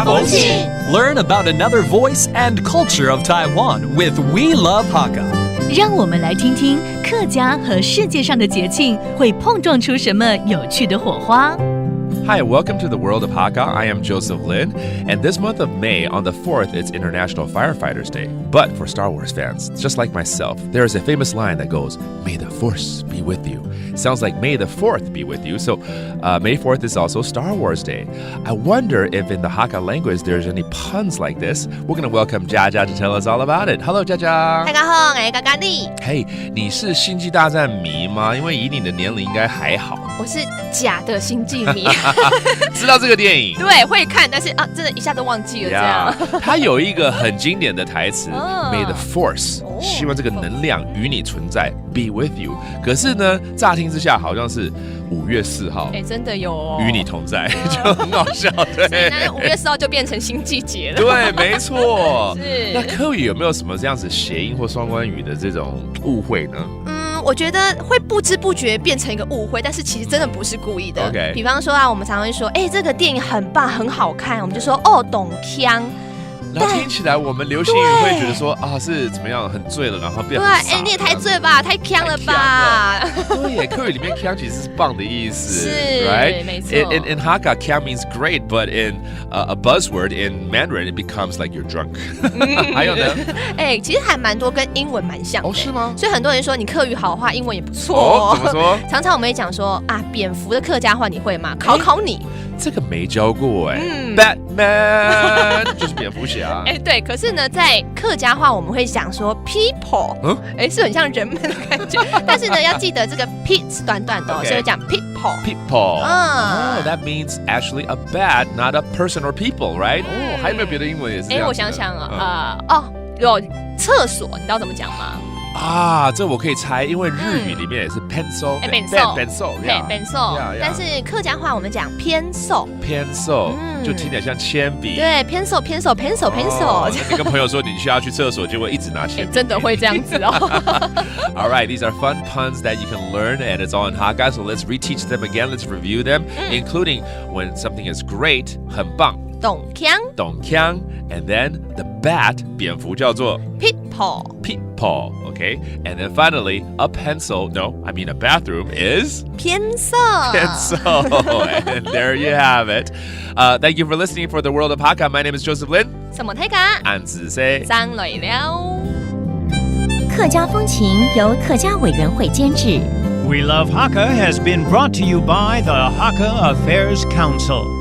风情 Learn about another voice and culture of Taiwan with We Love Hakka. 让我们来听听客家和世界上的节庆会碰撞出什么有趣的火花。Hi, welcome to the world of Hakka. I am Joseph Lin, and this month of May, on the 4th, it's International Firefighters Day. But for Star Wars fans, just like myself, there is a famous line that goes, "May the Force be with you." Sounds like May the 4th be with you. So May 4th is also Star Wars Day. I wonder if in the Hakka language there's any puns like this. We're going to welcome Jaja to tell us all about it. Hello, Jaja. 大家好，我是嘎嘎丽。Hey, 你是星际大战迷吗？因为以你的年龄应该还好。我是假的星际迷，知道这个电影？对，会看，但是真的一下都忘记了这样。它有一个很经典的台词，May the Force，希望这个能量与你存在，be with you。可是呢，乍听之下好像是5月4号，真的有哦，与你同在，就很好笑，对。那5月4号就变成星际节了。对，没错。是。那客语有没有什么这样子谐音或双关语的这种误会呢？我觉得会不知不觉变成一个误会，但是其实真的不是故意的。Okay. 比方说我们常会说，这个电影很棒，很好看，我们就说懂腔。然后听起来我们流行语会觉得说是怎么样，很醉了，然后变很傻。你也太醉了吧，太腔了吧。对耶，客语里面腔其实是棒的意思，是 ，right？ 没错。In Hakka, 腔 means great, but in a buzzword in Mandarin, it becomes like you're drunk. 还有呢？其实还蛮多跟英文蛮像的。是吗？所以很多人说你客语好的话，英文也不错。怎么说？常常我们会讲说蝙蝠的客家话你会吗？考你。这个没教过Batman 就是蝙蝠侠。对，可是呢，在客家话我们会想说 people，是很像人们的感觉。但是呢，要记得这个 p 是短短的所以讲 people。That means actually a bat, not a person or people, right？还有没有别的英文也是这样？我想想有厕所，你知道怎么讲吗？这我可以猜，因为日语里面也是 pencil， 但是客家话我们讲偏瘦，就听起来像铅笔。对，偏瘦。你跟朋友说你需要去厕所，就会一直拿铅笔。真的会这样子哦。All right, these are fun puns that you can learn, and it's all in Hakka. So let's reteach them again. Let's review them, including when something is great, 很棒。懂腔 and then the bat 蝙蝠叫做 people, okay? And then finally, a bathroom is 偏瘦 and there you have it. Thank you for listening for the world of Hakka. My name is Joseph Lin. 什么大家安子 say 张来了。客家风情由客家委员会监制。We Love Hakka has been brought to you by the Hakka Affairs Council.